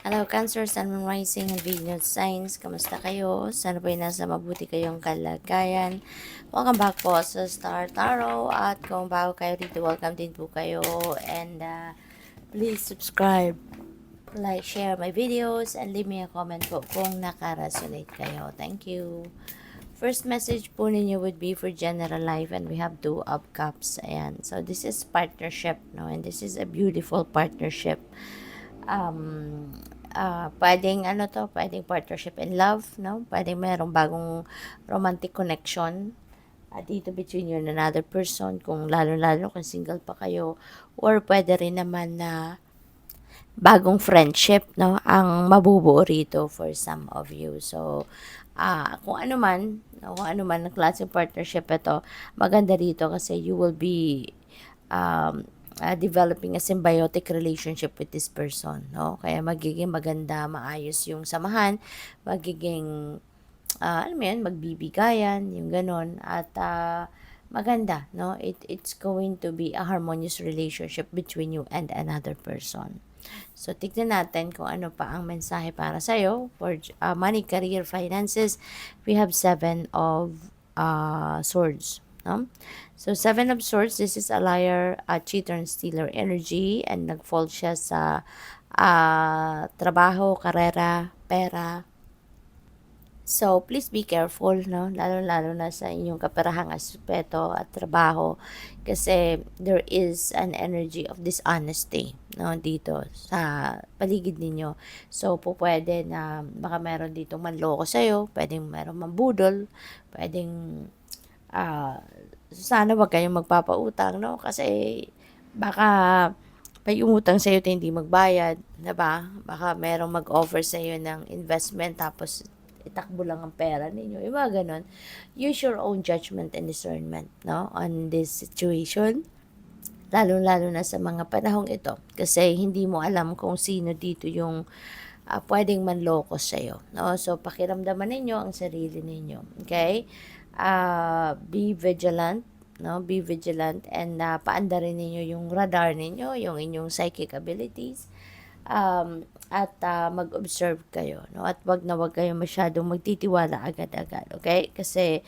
Hello Cancer, Sun, Moon, Rising, and Venus Signs. Kamusta kayo? Sana po nasa mabuti kayong kalagayan. Welcome back po sa Star Tarot. At kung bago kayo dito, welcome din po kayo. And please subscribe, like, share my videos, and leave me a comment po kung naka-resonate kayo. Thank you. First message po ninyo would be for general life, and we have 2 of Cups. Ayan. So this is partnership, no? And this is a beautiful partnership. Pwedeng pwedeng partnership in love, no? Pwedeng merong bagong romantic connection dito between you and another person, kung lalo-lalo kung single pa kayo, or pwede rin naman na bagong friendship, no, ang mabubuo rito for some of you. So, kung ano man, no, kung ano man ang klaseng partnership ito, maganda rito kasi you will be developing a symbiotic relationship with this person, no? Kaya magiging maganda, maayos yung samahan, magiging alam mo yun, magbibigayan, yung ganon, at maganda, no? It's going to be a harmonious relationship between you and another person. So, tignan natin kung ano pa ang mensahe para sa'yo for money, career, finances. We have 7 of Swords. No? So, 7 of Swords, this is a liar, a cheater, and stealer energy. And nag-fall siya sa trabaho, karera, pera. So, please be careful, no? Lalo-lalo na sa inyong kaperahang aspeto at trabaho. Kasi there is an energy of dishonesty, no? Dito sa paligid ninyo. So, po pwede na baka meron dito manloko sa'yo, pwedeng meron mambudol, pwedeng sana wag kayong magpapautang, no? Kasi baka may umutang sa'yo at hindi magbayad, diba? Baka merong mag-offer sa'yo ng investment tapos itakbo lang ang pera ninyo. Yung mga ganon. Use your own judgment and discernment, no, on this situation. Lalo-lalo na sa mga panahong ito. Kasi hindi mo alam kung sino dito yung pwedeng manloko sa'yo. No? So, pakiramdaman ninyo ang sarili ninyo. Okay? Be vigilant. No? Be vigilant and paandarin ninyo yung radar ninyo, yung inyong psychic abilities. At mag-observe kayo, no? At wag kayo masyadong magtitiwala agad-agad, okay? Kasi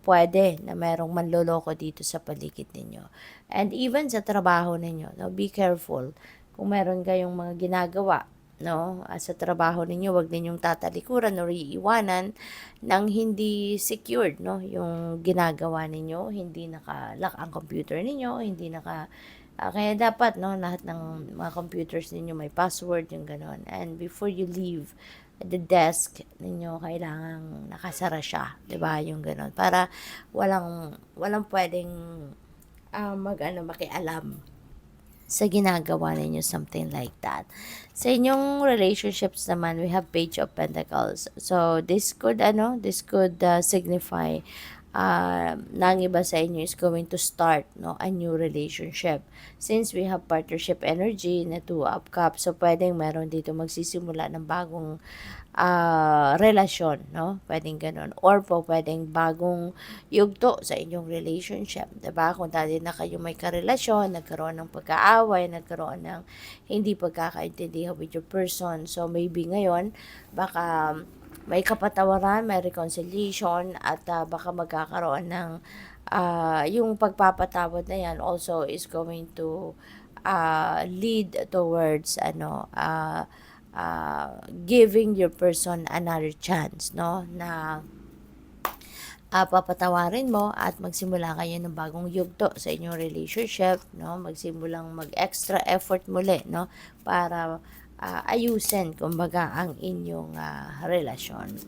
pwede na merong manloloko dito sa paligid ninyo. And even sa trabaho ninyo, no? Be careful. Kung meron kayong mga ginagawa, no? Sa trabaho ninyo, wag ninyong tatalikuran o iiwanan nang hindi secured, no? Yung ginagawa ninyo, hindi naka-lock ang computer ninyo, hindi kaya dapat, no, lahat ng mga computers ninyo may password, yung ganon. And before you leave the desk ninyo, kailangang nakasara siya, 'di ba? Yung ganon. Para walang pwedeng makialam sa ginagawa ninyo, something like that. Sa inyong relationships naman, we have Page of Pentacles. So, this could signify na ang iba sa inyo is going to start, no, a new relationship. Since we have partnership energy na 2 of Cups, so pwedeng meron dito magsisimula ng bagong relasyon, no? Pwedeng ganun. Or po, pwedeng bagong yugto sa inyong relationship, diba? Kung dati na kayo may karelasyon, nagkaroon ng pagkaaway, nagkaroon ng hindi pagkakaintindihan with your person. So, maybe ngayon, baka may kapatawaran, may reconciliation, at baka magkakaroon ng yung pagpapatawad na yan also is going to lead towards giving your person another chance, no, na papatawarin mo at magsimula kayo ng bagong yugto sa inyong relationship, no, magsimulang mag-extra effort muli, no, para ayusin, kumbaga, ang inyong relasyon.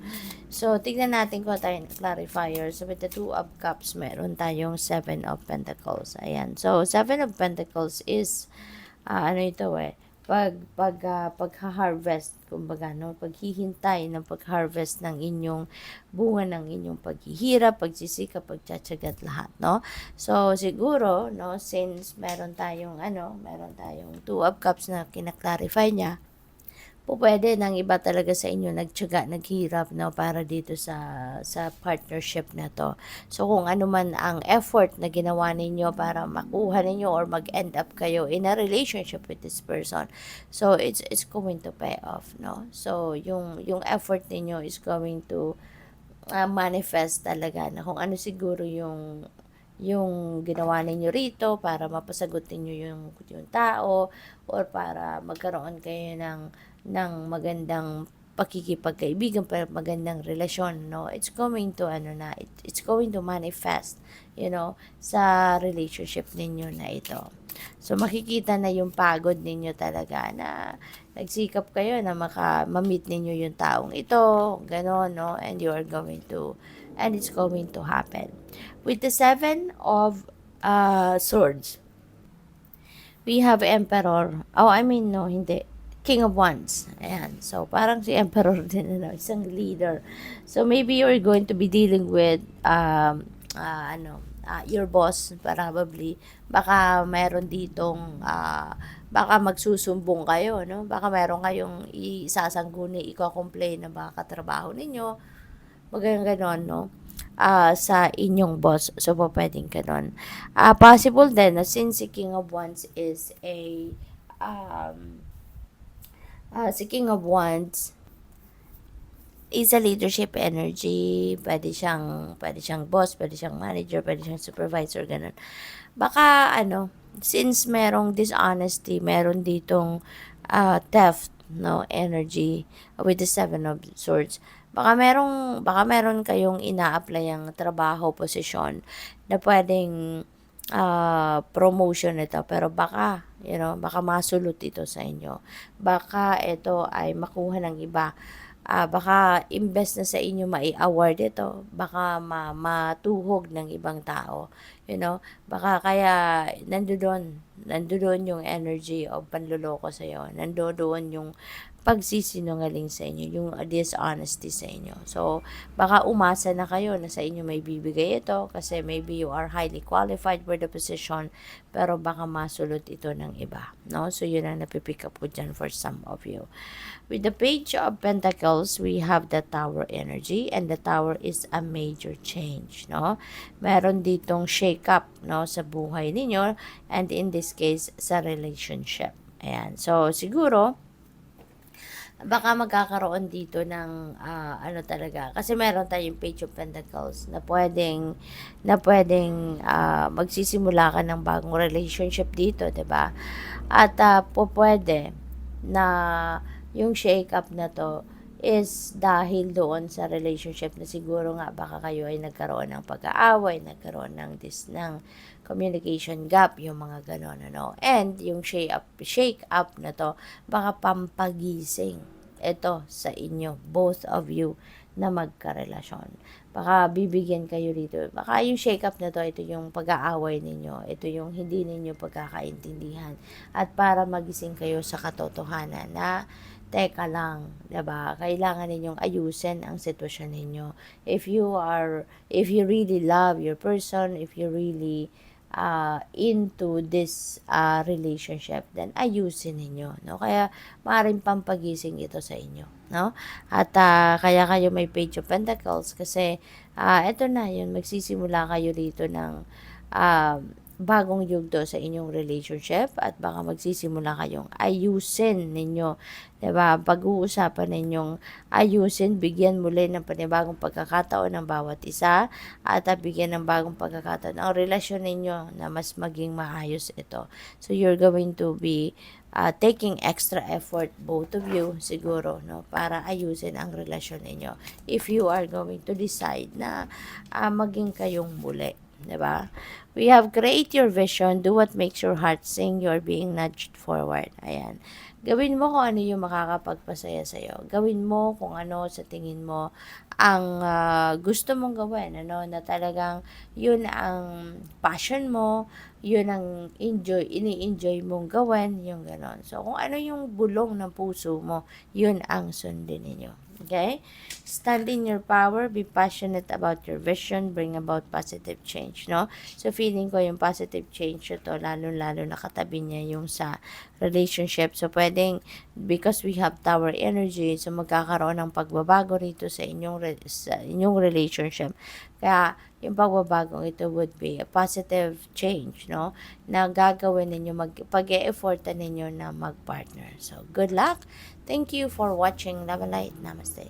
So, tignan natin kung tayo clarifier. So, with the 2 of Cups, meron tayong 7 of Pentacles. Ayan. So, 7 of Pentacles is, pagha-harvest, kumbaga, no, paghihintay ng pag-harvest ng inyong bunga ng inyong paghihirap, pagsisikap, pagtsatsaga at lahat, no? So, siguro, no, since meron tayong 2 of Cups na kinaklarify niya, pupuwede ng iba talaga sa inyo nagtiyaga, naghirap 'no, para dito sa partnership na 'to. So, kung ano man ang effort na ginawa ninyo para makuha ninyo or mag-end up kayo in a relationship with this person, so it's going to pay off 'no. So, yung effort ninyo is going to manifest talaga na kung ano siguro yung ginawa ninyo rito para mapasagot ninyo yung tao or para magkaroon kayo ng magandang pakikipagkaibigan, pero magandang relasyon, no? It's going to, it's going to manifest, sa relationship ninyo na ito. So, makikita na yung pagod ninyo talaga na nagsikap kayo na ma-meet ninyo yung taong ito, gano'n, no? And it's going to happen. With the Seven of Swords, we have Emperor. Oh, I mean, no, hindi. King of Wands. Ayan. So, parang si Emperor din, isang leader. So, maybe you're going to be dealing with, your boss, probably. Baka meron ditong, baka magsusumbong kayo, no? Baka meron kayong isasangguni, i-complain na baka katrabaho ninyo. Magaling ganon, no? Sa inyong boss. So, po pwedeng ganon. Possible din na since si King of Wands is um, si King of Wands is a leadership energy. Pwede siyang boss, pwede siyang manager, pwede siyang supervisor, ganun. Baka, since merong dishonesty, meron ditong theft, no, energy with the Seven of Swords. Baka meron kayong ina-apply ang trabaho, posisyon na pwedeng promotion ito, pero baka masulot ito sa inyo. Baka ito ay makuha ng iba. Baka imbes na sa inyo mai-award ito, baka matuhog ng ibang tao. Baka kaya nandoon yung energy of panloloko sa iyo. Nandoon yung pagsisinungaling sa inyo, yung dishonesty sa inyo. So, baka umasa na kayo na sa inyo may bibigay ito kasi maybe you are highly qualified for the position, pero baka masulot ito ng iba, no? So, yun ang napipick up ko dyan for some of you. With the Page of Pentacles, we have the Tower energy, and the Tower is a major change, no? Meron ditong shake up, no, sa buhay ninyo, and in this case, sa relationship. Ayan. So, siguro, baka magkakaroon dito ng talaga kasi meron tayong Page of Pentacles na pwedeng magsisimula ka ng bagong relationship dito, 'di ba? At pwede na yung shake up na to is dahil doon sa relationship na siguro nga baka kayo ay nagkaroon ng pag-aaway, nagkaroon ng communication gap, yung mga ganon, and yung shake up na to baka pampagising ito sa inyo, both of you, na magkarelasyon. Baka bibigyan kayo dito. Baka yung shake up na to, ito yung pag-aaway ninyo, ito yung hindi ninyo pagkakaintindihan, at para magising kayo sa katotohanan na teka lang, 'di ba? Kailangan ninyong ayusin ang sitwasyon ninyo. If you really love your person, if you really into this relationship, then ayusin ninyo, no? Kaya maaaring pampagising ito sa inyo, no? At kaya kayo may Page of Pentacles kasi ito na yun, magsisimula kayo dito ng bagong yugto sa inyong relationship, at baka magsisimula kayong ayusin ninyo, 'di ba? Pag-uusapan ninyong ayusin, bigyan muli ng panibagong pagkakataon ng bawat isa, at bigyan ng bagong pagkakataon ang relasyon ninyo na mas maging maayos ito. So you're going to be taking extra effort, both of you siguro, no, para ayusin ang relasyon ninyo if you are going to decide na maging kayong muli, 'di ba? We have create your vision, do what makes your heart sing, you are being nudged forward. Ayan. Gawin mo kung ano yung makakapagpasaya sa'yo. Gawin mo kung ano sa tingin mo ang gusto mong gawin, na talagang yun ang passion mo, yun ang ini-enjoy mong gawin, yung ganon. So, kung ano yung bulong ng puso mo, yun ang sundin ninyo. Okay? Stand in your power, be passionate about your vision, bring about positive change, no? So, feeling ko yung positive change ito, lalo-lalo nakatabi niya yung sa relationship. So, pwedeng, because we have tower energy, so magkakaroon ng pagbabago rito sa inyong relationship. Kaya, yung pagbabagong ito would be a positive change, no? Na gagawin ninyo, pag-e-effortan ninyo na mag-partner. So, good luck. Thank you for watching. Love and light. Namaste.